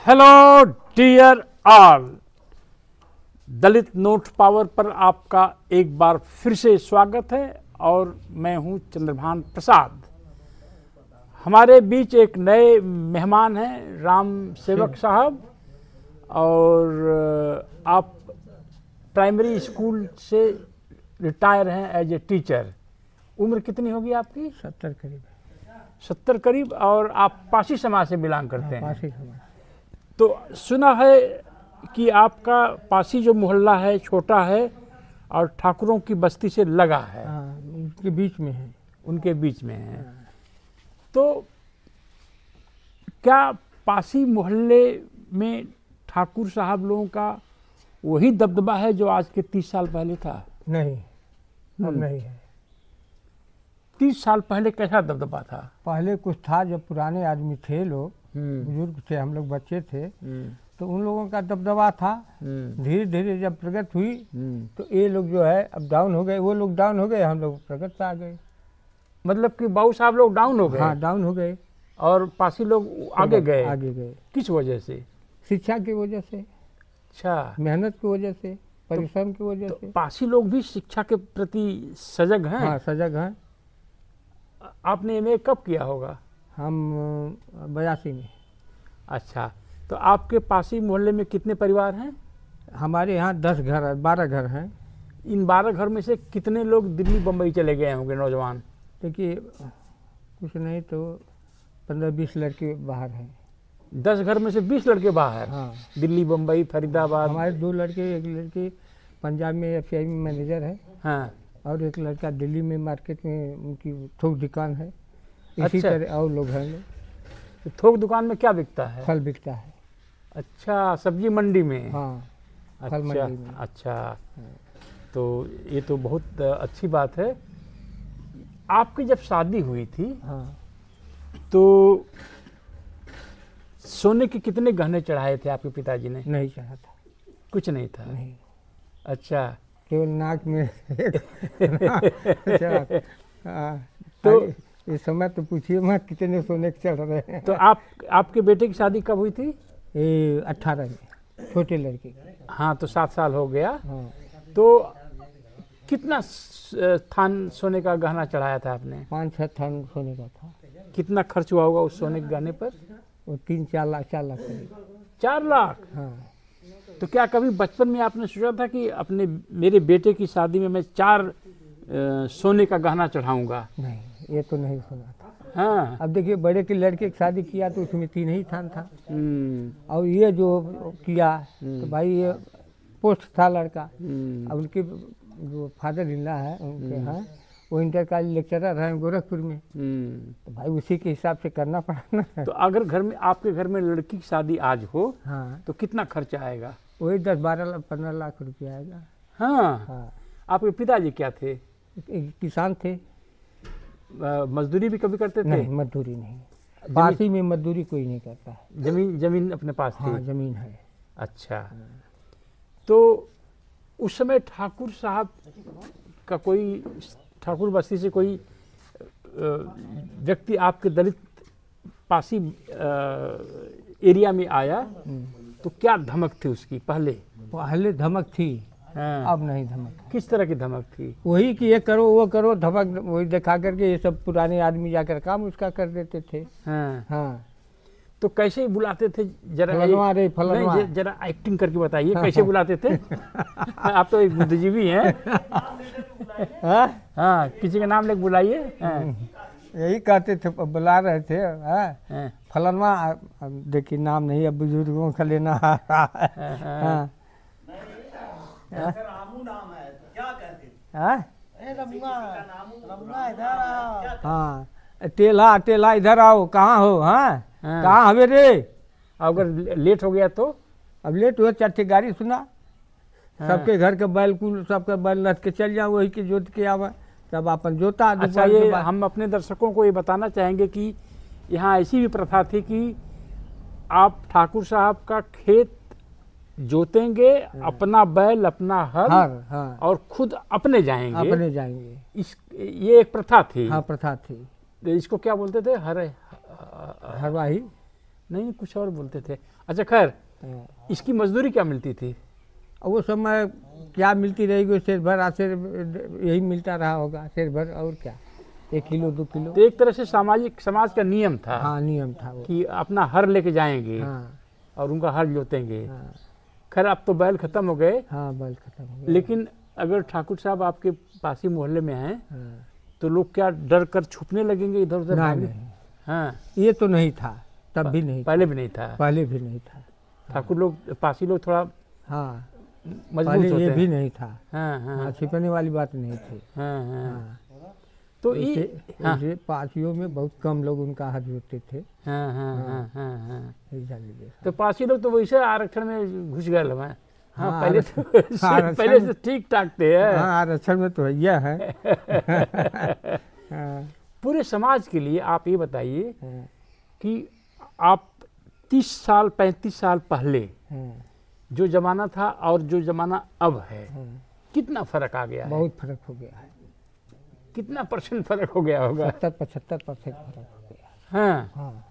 Hello dear all, दलित note power पर आपका एक बार फिर से स्वागत है और मैं हूं चंद्रभान प्रसाद। हमारे बीच एक नए मेहमान हैं राम सेवक साहब, और आप प्राइमरी स्कूल से रिटायर हैं एज ए टीचर। उम्र कितनी होगी आपकी? 70 करीब। 70 करीब। और आप पासी समाज से बिलोंग करते हैं? पासी समाज। तो सुना है कि आपका पासी जो मोहल्ला है छोटा है और ठाकुरों की बस्ती से लगा है। हाँ, उनके बीच में है। उनके बीच में है। तो क्या पासी मोहल्ले में ठाकुर साहब लोगों का वही दबदबा है जो आज के 30 साल पहले था? नहीं, अब नहीं है। 30 साल पहले कैसा दबदबा था? पहले कुछ था, जब पुराने आदमी थे, लोग बुजुर्ग थे, हम लोग बच्चे थे, तो उन लोगों का दबदबा था। धीरे धीरे जब प्रगति हुई तो ये लोग जो है अब डाउन हो गए, वो लोग डाउन हो गए, हम लोग प्रगति पे आ गए। मतलब कि बाबू साहब लोग डाउन हो गए? हाँ, डाउन हो गए और पासी लोग आगे गए? आगे गए। किस वजह से? शिक्षा की वजह से। अच्छा, मेहनत की वजह से, परिश्रम की वजह से। पासी लोग भी शिक्षा के प्रति सजग हैं? हाँ, सजग हैं। आपने एमए कब किया होगा? हम 82 में। अच्छा, तो आपके पासी मोहल्ले में कितने परिवार हैं? हमारे यहाँ 10 घर है, 12 घर हैं। इन 12 घर में से कितने लोग दिल्ली बम्बई चले गए होंगे नौजवान? देखिए, कुछ नहीं तो 15-20 लड़के बाहर हैं। 10 घर में से 20 लड़के बाहर? हाँ। दिल्ली, बम्बई, फरीदाबाद। हमारे 2 लड़के, एक लड़की पंजाब में एफसीआई में मैनेजर है। हाँ। और एक लड़का दिल्ली में मार्केट में उनकी थोक दुकान है। इसी अच्छा। तरह और लोग हैं। तो थोक दुकान में क्या बिकता है? फल बिकता है। अच्छा, सब्जी मंडी में? हाँ, फल अच्छा, मंडी में। अच्छा। तो ये तो बहुत अच्छी बात है। आपकी जब शादी हुई थी, हाँ, तो सोने के कितने गहने चढ़ाए थे आपके पिताजी ने? नहीं चढ़ा था। कुछ नहीं था? नहीं, अच्छा। केवल नाक में चढ़ा। हाँ, तो इस समय तो पूछिए मत कितने सोने के चढ़ रहे हैं। तो आपके बेटे की शादी कब हुई थी? ये 18 में, छोटे लड़के। हाँ, तो 7 साल हो गया। हाँ। तो कितना थान सोने का गहना चढ़ाया था आपने? 5-6 थान सोने का था। कितना खर्च हुआ होगा उस सोने के गहने पर? वो 3-4 लाख, 4 लाख करीब। 4 लाख? हाँ। तो क्या कभी बचपन में आपने सोचा था कि अपने मेरे बेटे की शादी में मैं 4 सोने का गहना चढ़ाऊंगा? नहीं, ये तो नहीं सुना था। हाँ। अब देखिए, बड़े के लड़के की शादी किया तो उसमें 3 ही थान था। और ये जो किया तो भाई ये पोस्ट था लड़का। अब उनके जो फादर इन लॉ है उनके यहाँ, वो इंटर कॉलेज लेक्चरर हैं गोरखपुर में। तो भाई उसी के हिसाब से करना पड़ा ना। तो अगर घर में, आपके घर में लड़की की शादी आज हो, हाँ, तो कितना खर्चा आएगा? वही 10-12 लाख 15 लाख रुपया आएगा। हाँ। हाँ। आपके पिताजी क्या थे? एक किसान थे। मजदूरी भी कभी करते थे? नहीं, मजदूरी नहीं। पासी में मजदूरी कोई नहीं करता है। जमीन अपने पास थी? हाँ, जमीन है। अच्छा। तो उस समय ठाकुर साहब का कोई, ठाकुर बस्ती से कोई व्यक्ति आपके दलित पासी एरिया में आया तो क्या धमक थी उसकी? पहले धमक थी। हाँ। अब नहीं धमक। किस तरह की धमक थी? वही कि ये करो वो करो, धमक वही दिखा करके ये सब पुराने आदमी जाकर काम उसका कर देते थे। हाँ। हाँ। तो कैसे बुलाते थे? जरा फलनवा। जरा एक्टिंग करके बताइए, कैसे बुलाते थे? आप तो एक बुद्धिजीवी हैं। हाँ, किसी का नाम लेके बुलाइए। यही कहते थे, बुला रहे थे। हाँ, फलनवा। देखिए, नाम नहीं, अब बुजुर्गों का लेना आ रहा है। हाँ। रामू नाम है, तो क्या कहते थे? हाँ, टेला इधर आओ, कहाँ हो? हाँ, कहाँ हवे रे? अगर लेट हो गया तो? अब लेट हुआ, 4 गाड़ी सुना। सबके घर के बैल कुल, सबके बैल लद के चल जाओ, वही के जोत के आवा, तब अपन जोता। अच्छा, ये हम अपने दर्शकों को ये बताना चाहेंगे कि यहाँ ऐसी भी प्रथा थी कि आप ठाकुर साहब का खेत जोतेंगे, अपना बैल, अपना हल। हाँ। और खुद अपने जाएंगे। ये एक प्रथा थी। हाँ, प्रथा थी। इसको क्या बोलते थे? हरवाही। नहीं कुछ और बोलते थे। अच्छा खैर, इसकी मजदूरी क्या मिलती थी? और वो समय क्या मिलती रहेगी, शेर भर आशेर यही मिलता रहा होगा, शेर भर और क्या, 1 किलो 2 किलो। तो एक तरह से सामाजिक समाज का नियम था। हाँ नियम था वो। कि अपना हर लेके जाएंगे हाँ और उनका हर जोतेंगे। हाँ खैर अब तो बैल खत्म हो गए, हाँ बैल खत्म हो गया। लेकिन अगर ठाकुर साहब आपके पासी मोहल्ले में हैं हाँ। तो लोग क्या डर कर छुपने लगेंगे इधर उधर? नहीं, हाँ, ये तो नहीं था, तब भी नहीं पहले था। भी नहीं था। पहले भी नहीं था। ठाकुर लोग, पासी लोग थोड़ा हाँ मजबूत पहले होते ये हैं। भी नहीं था। हाँ हाँ हाँ छिपने वाली बात नहीं थी। हाँ हाँ। हाँ तो ये हाँ इसे पासियों में बहुत कम लोग उनका हाथ जोड़ते थे। हाँ हाँ हाँ हाँ हाँ। ऐसा लीजिए। तो पासी लोग तो वैसे आरक्षण में घुस गए लोग हैं। हाँ, हाँ, पहले तो पहले से ठीक ठाक थे। हाँ आरक्षण में तो यह है। हाँ, पूरे समाज के लिए आप ये बताइए हाँ, कि आप 30 साल 35 साल पहले हाँ, जो जमाना था और जो जमाना अब है, हाँ, कितना फर्क आ गया है? बहुत फर्क हो गया है। कितना % फर्क हो गया होगा? 70-75% फर्क हो गया। हाँ। हाँ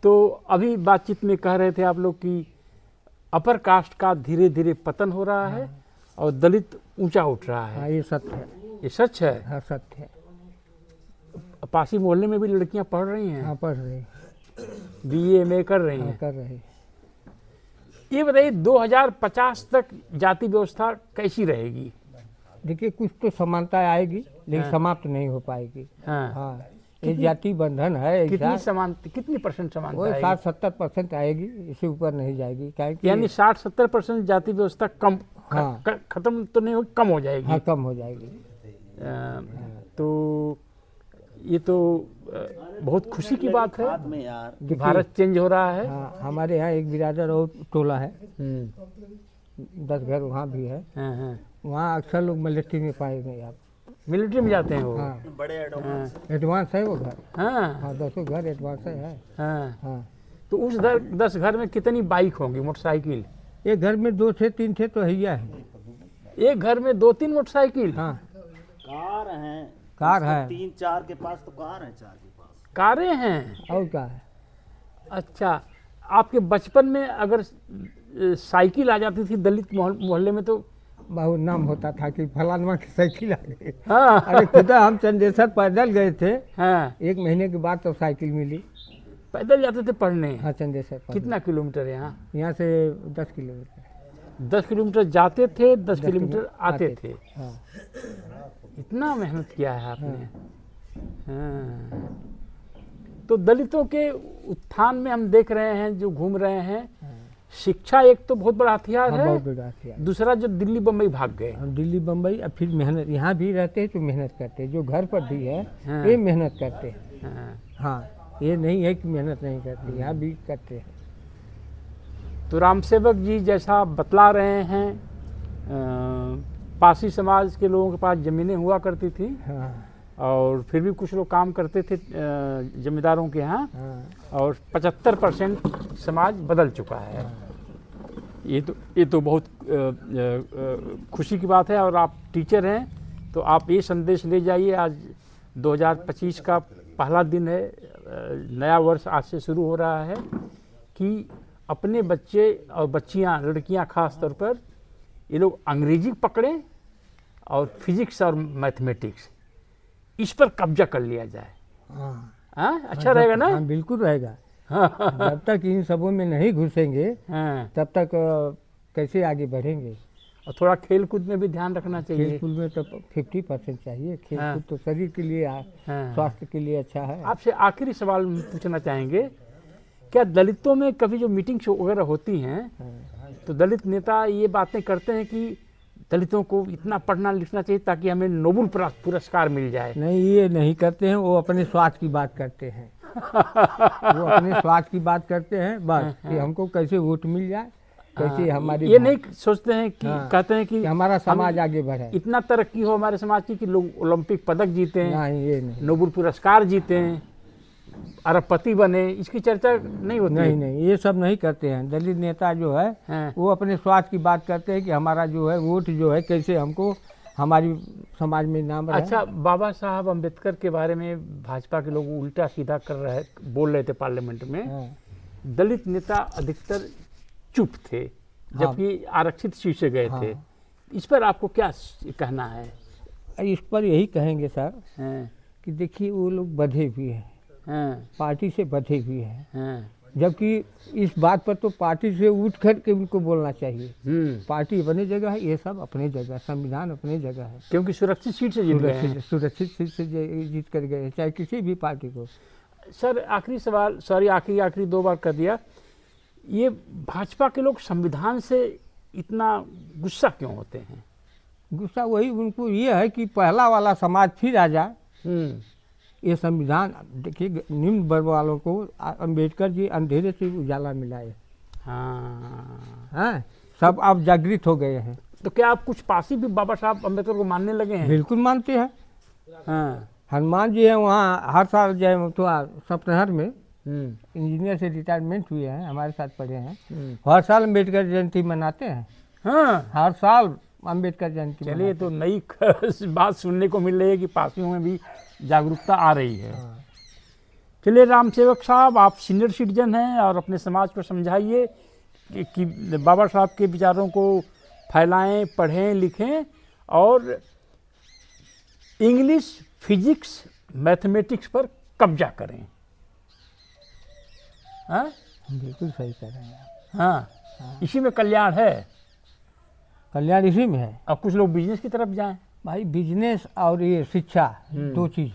तो अभी बातचीत में कह रहे थे आप लोग कि अपर कास्ट का धीरे धीरे पतन हो रहा है और दलित ऊंचा उठ रहा है। हाँ ये सत्य है। ये सच है? हाँ सत्य है। पासी मोहल्ले में भी लड़कियां पढ़ रही हैं, हाँ पढ़ रहे, BA MA कर रही हाँ हैं। कर रहे। ये बताइए 2050 तक जाति व्यवस्था कैसी रहेगी? देखिए कुछ तो समानता आएगी, लेकिन हाँ। समाप्त नहीं हो पाएगी। हाँ। हाँ ये जाति बंधन है कितनी ऐसा, समानता, कितनी % वो समानता आएगी? 60-70% आएगी, इससे ऊपर नहीं जाएगी। क्या कि यानी 60-70% जाति व्यवस्था कम हाँ। खत्म तो नहीं होगी, कम हो जाएगी। हाँ कम हो जाएगी। तो ये तो बहुत खुशी की बात है में यार कि भारत चेंज हो रहा है। हाँ हमारे यहाँ एक बिरादर और टोला है, हम्म, 10 घर वहाँ भी है। हाँ हाँ। वहाँ अक्सर लोग मिलिट्री में पाएंगे आप। मिलिट्री में जाते हैं वो? हाँ बड़े एडवांस एडवांस है वो घर। हाँ हाँ 10 घर एडवांस है। हाँ। हाँ तो उस 10 घर में कितनी बाइक होंगी, मोटरसाइकिल? एक घर में 2 थे 3 थे तो हैया है। एक घर में 2-3 मोटरसाइकिल? हाँ कार हैं, कार है 3-4 के पास तो कार है, 4 के पास। कारें हैं? और क्या है। अच्छा, आपके बचपन में अगर साइकिल आ जाती थी दलित मोहल्ले में तो? बहुत नाम होता था कि फलानवा की साइकिल आ गई। हाँ अरे खुदा हम चंदेसर पैदल गए थे, हाँ। 1 महीने के बाद तो साइकिल मिली। पैदल जाते थे पढ़ने? हाँ चंदेसर पैदल। कितना किलोमीटर यहाँ? यहाँ से 10 किलोमीटर। 10 किलोमीटर जाते थे, 10 किलोमीटर आते थे। हाँ इतना मेहनत किया है आपने। हाँ। तो दलितों के उत्थान में हम देख रहे हैं, जो घूम रहे हैं, शिक्षा एक तो बहुत बड़ा हथियार हाँ, है, बहुत बड़ा हथियार। दूसरा जो दिल्ली बम्बई भाग गए। हम दिल्ली बम्बई अब फिर मेहनत, यहाँ भी रहते हैं तो मेहनत करते हैं, जो घर पर भी है हाँ। ये मेहनत करते हैं। हाँ। हाँ ये नहीं है कि मेहनत नहीं करते, यहाँ भी करते हैं। तो रामसेवक जी जैसा बतला रहे हैं, पासी समाज के लोगों के पास ज़मीनें हुआ करती थी हाँ और फिर भी कुछ लोग काम करते थे जमींदारों के यहाँ, हाँ और 75% समाज बदल चुका है। ये तो बहुत खुशी की बात है। और आप टीचर हैं तो आप ये संदेश ले जाइए, आज 2025 का पहला दिन है, नया वर्ष आज से शुरू हो रहा है, कि अपने बच्चे और बच्चियां, लड़कियां खास तौर पर, ये लोग अंग्रेजी पकड़ें और फिजिक्स और मैथमेटिक्स, इस पर कब्जा कर लिया जाए। हाँ हाँ, अच्छा रहेगा ना? हाँ बिल्कुल रहेगा। हाँ जब तक इन सबों में नहीं घुसेंगे हाँ। तब तक कैसे आगे बढ़ेंगे। और थोड़ा खेल कूद में भी ध्यान रखना चाहिए। खेल कूद में तो 50% चाहिए। खेल हाँ। कूद तो शरीर के लिए, हाँ। स्वास्थ्य के लिए अच्छा है। आपसे आखिरी सवाल पूछना चाहेंगे, क्या दलितों में कभी जो मीटिंग्स वगैरह होती हैं हाँ। तो दलित नेता ये बातें करते हैं कि दलितों को इतना पढ़ना लिखना चाहिए ताकि हमें नोबेल पुरस्कार मिल जाए? नहीं ये नहीं करते हैं, वो अपने स्वार्थ की बात करते हैं। वो अपने स्वार्थ की बात करते हैं बस, कि हमको कैसे वोट मिल जाए, कैसे हमारी ये नहीं सोचते हैं कि हाँ। कहते हैं कि हमारा समाज आगे बढ़े, इतना तरक्की हो हमारे समाज की कि लोग ओलंपिक पदक जीते हैं, नहीं ये नहीं। नोबेल पुरस्कार जीते हैं, अरबपति बने, इसकी चर्चा नहीं होती? नहीं नहीं ये सब नहीं करते हैं। दलित नेता जो है हाँ। वो अपने स्वार्थ की बात करते हैं कि हमारा जो है वोट जो है कैसे हमको हमारी समाज में नाम रहे। अच्छा, बाबा साहब अम्बेडकर के बारे में भाजपा के लोग उल्टा सीधा बोल रहे थे पार्लियामेंट में। हाँ। दलित नेता अधिकतर चुप थे जबकि आरक्षित सीट से गए थे। इस पर आपको क्या कहना है? इस पर यही कहेंगे सर हैं, कि देखिए वो लोग बंधे हुए हैं, हैं, पार्टी से बंधे हुए हैं, हैं, जबकि इस बात पर तो पार्टी से उठ कर के उनको बोलना चाहिए। पार्टी अपनी जगह है, ये सब अपनी जगह, संविधान अपनी जगह है। क्योंकि सुरक्षित सीट से जीत गए हैं। सुरक्षित सीट से जीत कर गए, चाहे किसी भी पार्टी को। सर आखिरी सवाल, सॉरी आखिरी 2 बार कर दिया, ये भाजपा के लोग संविधान से इतना गुस्सा क्यों होते हैं? गुस्सा वही उनको ये है कि पहला वाला समाज फिर आ जाए। ये संविधान देखिए, निम्न वर्ग वालों को अम्बेडकर जी अंधेरे से उजाला मिलाए। हाँ, सब अब जागृत हो गए हैं। तो क्या आप कुछ पासी भी बाबा साहब अम्बेडकर को मानने लगे हैं? बिल्कुल मानते हैं। हाँ, हनुमान जी है वहाँ हर साल जो है तो सप्ताहर में इंजीनियर से रिटायरमेंट हुए हैं, हमारे साथ पढ़े हैं। हर साल अम्बेडकर जयंती मनाते हैं। हाँ, हर साल अम्बेडकर जयंती। चलिए, तो नई बात सुनने को मिल रही है कि पासियों में भी जागरूकता आ रही है। चलिए राम सेवक साहब, आप सीनियर सिटीजन हैं और अपने समाज को समझाइए कि बाबा साहब के विचारों को फैलाएं, पढ़ें, लिखें और इंग्लिश, फिजिक्स, मैथमेटिक्स पर कब्जा करें। हाँ, बिल्कुल सही कह रहे हैं। हाँ, इसी में कल्याण है। कल्याण इसी में है। अब कुछ लोग बिजनेस की तरफ जाएं। भाई बिजनेस और ये शिक्षा, 2 चीज़।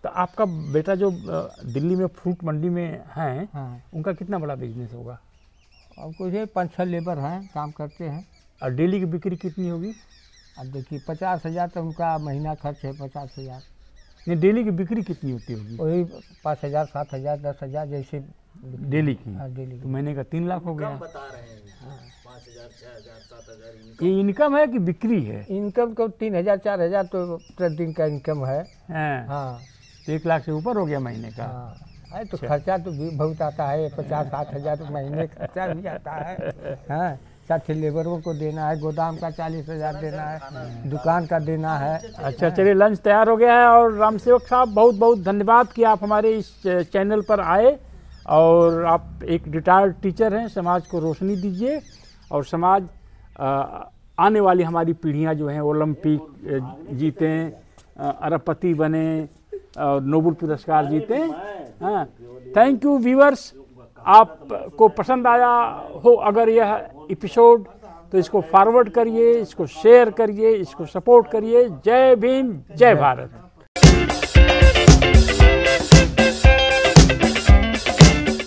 तो आपका बेटा जो दिल्ली में फ्रूट मंडी में हैं, हाँ, उनका कितना बड़ा बिजनेस होगा? अब कुछ 5-6 लेबर हैं, काम करते हैं। और डेली की बिक्री कितनी होगी? अब देखिए 50,000 तो उनका महीना खर्च है। 50,000 नहीं, डेली की बिक्री कितनी होती होगी? वही 5,000, 7,000, 10,000 जैसे डेली की। हाँ, डेली तो महीने का 3 लाख हो गया। बता रहे हैं 5,000, 6,000, 7,000। ये इनकम है कि बिक्री है? इनकम को 3,000, 4,000 तो प्रतिदिन का इनकम है। हाँ, हाँ, तो 1 लाख से ऊपर हो गया महीने का। हाँ। अरे तो खर्चा तो भी बहुत आता है। 50-60,000 तो महीने खर्चा भी आता है। हाँ, 60 लेबरों को देना है, गोदाम का 40,000 देना है, दुकान का देना है। अच्छा, चलिए लंच तैयार हो गया है। और राम सेवक साहब, बहुत बहुत धन्यवाद कि आप हमारे इस चैनल पर आए और आप एक रिटायर्ड टीचर हैं। समाज को रोशनी दीजिए और समाज आने वाली हमारी पीढ़ियां जो हैं ओलंपिक जीतें, अरबपति बने और नोबेल पुरस्कार जीतें। हाँ, थैंक यू व्यूअर्स। आपको पसंद आया हो अगर यह एपिसोड तो इसको फॉरवर्ड करिए, इसको शेयर करिए, इसको सपोर्ट करिए। जय भीम, जय भारत।